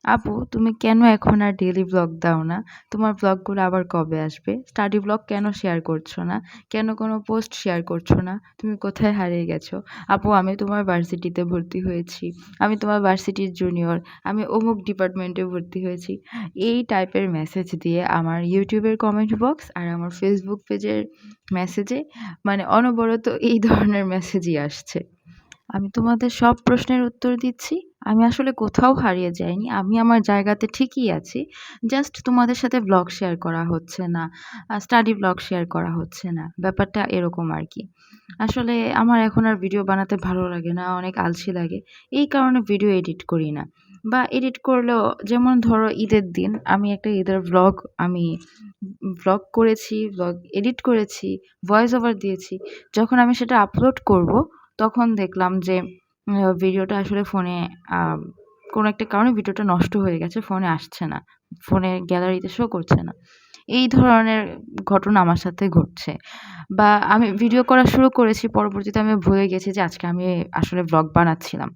আপু তুমি কেন এখন আর ডেইলি ব্লগ দাও না? তোমার ব্লগগুলো আবার কবে আসবে? স্টাডি ব্লগ কেন শেয়ার করছো না? কেন কোনো পোস্ট শেয়ার করছো না? তুমি কোথায় হারিয়ে গেছো? আপু আমি তোমার ভার্সিটিতে ভর্তি হয়েছি। আমি তোমার ভার্সিটির জুনিয়র। আমি অমুক ডিপার্টমেন্টে ভর্তি হয়েছি। এই টাইপের মেসেজ দিয়ে আমার ইউটিউবের কমেন্ট বক্স আর আমার ফেসবুক পেজের মেসেজে মানে অনবরত এই ধরনের মেসেজই আসছে। আমি তোমাদের সব প্রশ্নের উত্তর দিচ্ছি। আমি আসলে কোথাও হারিয়ে যাইনি। আমি আমার জায়গাতে ঠিকই আছি। জাস্ট তোমাদের সাথে ব্লগ শেয়ার করা হচ্ছে না। স্টাডি ব্লগ শেয়ার করা হচ্ছে না। ব্যাপারটা এরকম আরকি। আসলে আমার এখন আর ভিডিও বানাতে ভালো লাগে না, অনেক আলসি লাগে। এই কারণে ভিডিও এডিট করি না। বা এডিট করলেও যেমন ধরো ঈদের দিন আমি একটা ঈদের আমি ব্লগ করেছি, ব্লগ এডিট করেছি, ভয়েস ওভার দিয়েছি। যখন আমি সেটা আপলোড করব তখন দেখলাম যে ভিডিওটা আসলে ফোনে আ কোনো একটা কারণে ভিডিওটা নষ্ট হয়ে গেছে। ফোনে আসছে না। ফোনের গ্যালারিতে শো করছে না। এই ধরনের ঘটনা আমার সাথে ঘটছে। বা আমি ভিডিও করা শুরু করেছি, পরবর্তীতে আমি ভুলে গেছি যে আজকে আমি আসলে ব্লগ বানাচ্ছিলাম।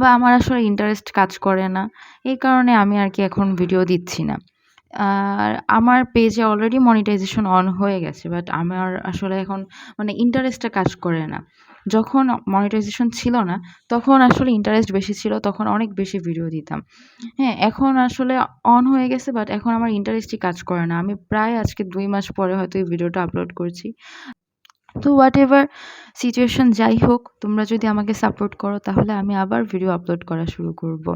বা আমার আসলে ইন্টারেস্ট কাজ করে না। এই কারণে আমি আরকি এখন ভিডিও দিচ্ছি না। আর আমার পেজে অলরেডি মনিটাইজেশন অন হয়ে গেছে। বাট আমার আসলে এখন মানে ইন্টারেস্টটা কাজ করে না। যখন মনিটাইজেশন ছিল না, তখন আসলে ইন্টারেস্ট বেশি ছিল। তখন অনেক বেশি ভিডিও দিতাম। হ্যাঁ, এখন আসলে অন হয়ে গেছে বাট এখন আমার ইন্টারেস্টই কাজ করে না। আমি প্রায় আজকে ২ মাস পরে হয়তো এই ভিডিওটা আপলোড করছি। তো হোয়াটএভার সিচুয়েশন যাই হোক, তোমরা যদি আমাকে সাপোর্ট করো তাহলে আমি আবার ভিডিও আপলোড করা শুরু করব।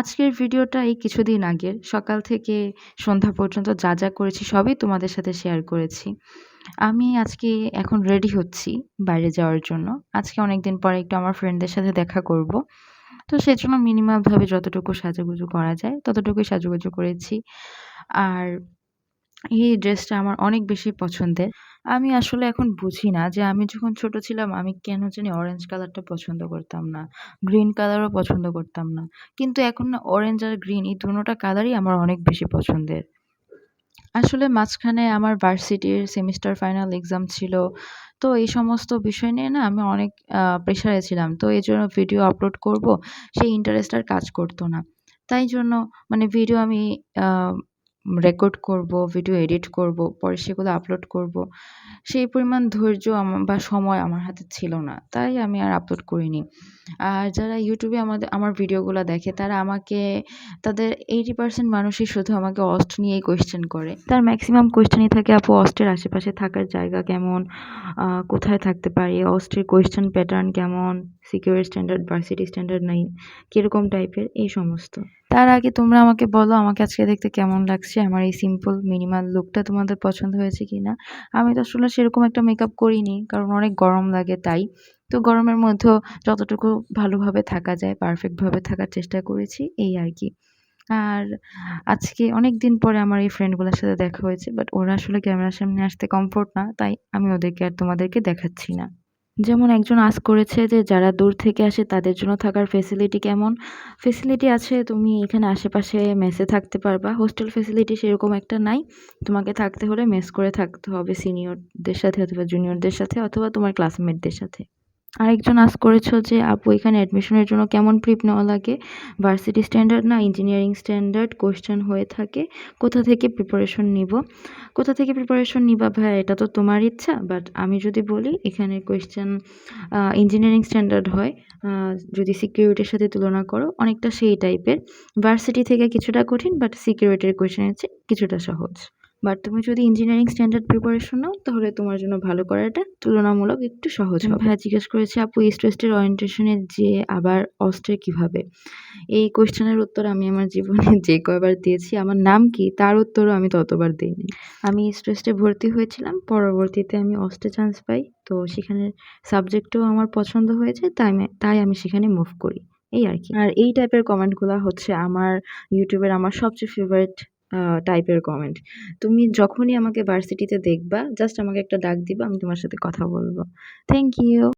আজকের ভিডিওটা এই কিছুদিন আগের। সকাল থেকে সন্ধ্যা পর্যন্ত যা করেছি সবই তোমাদের সাথে শেয়ার করেছি। আমি আজকে এখন রেডি হচ্ছি বাইরে যাওয়ার জন্য। আজকে অনেকদিন পরে একটু আমার ফ্রেন্ডদের সাথে দেখা করব। তো সেজন্য মিনিমাল ভাবে যতটুকু সাজুগুজু করা যায় ততটুকুই সাজুগুজু করেছি। আর এই ড্রেসটা আমার অনেক বেশি পছন্দের। আমি আসলে এখন বুঝি না যে আমি যখন ছোট ছিলাম আমি কেন জানি অরেঞ্জ কালারটা পছন্দ করতাম না। গ্রিন কালারও পছন্দ করতাম না। কিন্তু এখন না অরেঞ্জ আর গ্রিন এই দোনোটা কালারই আমার অনেক বেশি পছন্দের। আসলে মাঝখানে আমার ভার্সিটির সেমিস্টার ফাইনাল এক্সাম ছিল। তো এই সমস্ত বিষয় নিয়ে না আমি অনেক প্রেশারে ছিলাম। তো এজন্য ভিডিও আপলোড করব, সেই ইন্টারেস্ট আর কাজ করত না। তাই জন্য মানে ভিডিও আমি আ রেকর্ড করব, ভিডিও এডিট করব, পরে সেগুলো আপলোড করব। সেই পরিমাণ ধৈর্য বা সময় আমার হাতে ছিল না। তাই আমি আর আপলোড করিনি। আর যারা YouTube এ আমার ভিডিওগুলা দেখে তারা আমাকে তাদের 80% মানুষই শুধু আমাকে অস্ট নিয়েই কোয়েশ্চেন করে। তার মেক্সিমাম কোয়েশ্চেনই থাকে আপু অস্টের আশেপাশে থাকার জায়গা কেমন? কোথায় থাকতে পারি? অস্টের কোয়েশ্চেন প্যাটার্ন কেমন? সিকিউর স্ট্যান্ডার্ড, ভার্সিটি স্ট্যান্ডার্ড নাই কিরকম টাইপের এই সমস্ত। তার আগে তোমরা আমাকে বলো আমাকে আজকে দেখতে কেমন লাগছে? আমার এই সিম্পল মিনিমাল লুকটা তোমাদের পছন্দ হয়েছে কিনা? আমি তো আসলে সেরকম একটা মেকআপ করিনি। কারণ অনেক গরম লাগে তাই। তো গরমের মধ্যেও যতটুকু ভালোভাবে থাকা যায়, পারফেক্ট ভাবে থাকার চেষ্টা করেছি এই আরকি। আর আজকে অনেকদিন পরে আমার এই ফ্রেন্ডগুলোর সাথে দেখা হয়েছে। বাট ওরা আসলে ক্যামেরার সামনে আসতে কমফোর্ট না। তাই আমি ওদেরকে আর তোমাদেরকে দেখাচ্ছি না। যেমন একজন আস্ক করেছে যে যারা দূর থেকে আসে তাদের জন্য থাকার ফেসিলিটি কেমন? ফেসিলিটি আছে তুমি এখানে আশেপাশে মেসে থাকতে পারবা। হোস্টেল ফেসিলিটি সেরকম একটা নাই। তোমাকে থাকতে হলে মেস করে থাকতে হবে সিনিয়রদের সাথে অথবা জুনিয়রদের সাথে অথবা তোমার ক্লাসমেটদের সাথে। আরেকজন আস্ক করেছো যে আপু এখানে অ্যাডমিশনের জন্য কেমন প্রিপ নেওয়া লাগে? ভার্সিটি স্ট্যান্ডার্ড না ইঞ্জিনিয়ারিং স্ট্যান্ডার্ড কোয়েশ্চেন হয়ে থাকে। কোথা থেকে প্রিপারেশন নিবো? কোথা থেকে প্রিপারেশন নিবা ভাইয়া এটা তো তোমার ইচ্ছা। বাট আমি যদি বলি এখানে কোয়েশ্চেন ইঞ্জিনিয়ারিং স্ট্যান্ডার্ড হয়। আ যদি সিকিউরিটির সাথে তুলনা করো অনেকটা সেই টাইপের। ভার্সিটি থেকে কিছুটা কঠিন বাট সিকিউরিটির কোয়েশ্চেনের চেয়ে কিছুটা সহজ। বাট তুমি যদি ইঞ্জিনিয়ারিং স্ট্যান্ডার্ড প্রিপারেশন নাও তাহলে তোমার জন্য ভালো করাটা তুলনামূলক একটু সহজ হবে। ভাইয়া জিজ্ঞেস করেছে আপু ইস্ট ওয়েস্টের ওরিয়েন্টেশনে যেয়ে আবার অস্ট্রে কিভাবে? এই কোয়েশ্চেনের উত্তর আমি আমার জীবনে যে কয়বার দিয়েছি আমার নাম কি তার উত্তরও আমি ততবার দেইনি। আমি ইস্ট ওয়েস্টে ভর্তি হয়েছিলাম। পরবর্তীতে আমি অস্টে চান্স পাই। তো সেখানের সাবজেক্টও আমার পছন্দ হয়েছে তাই আমি সেখানে মুভ করি। এই আরকি। আর এই টাইপের কমেন্টগুলা হচ্ছে আমার YouTube-এর আমার সবচেয়ে ফেভারিট টাইপের কমেন্ট। তুমি যখনই আমাকে ভার্সিটিতে দেখবা জাস্ট আমাকে একটা ডাক দিবা, আমি তোমার সাথে কথা বলব। Thank you.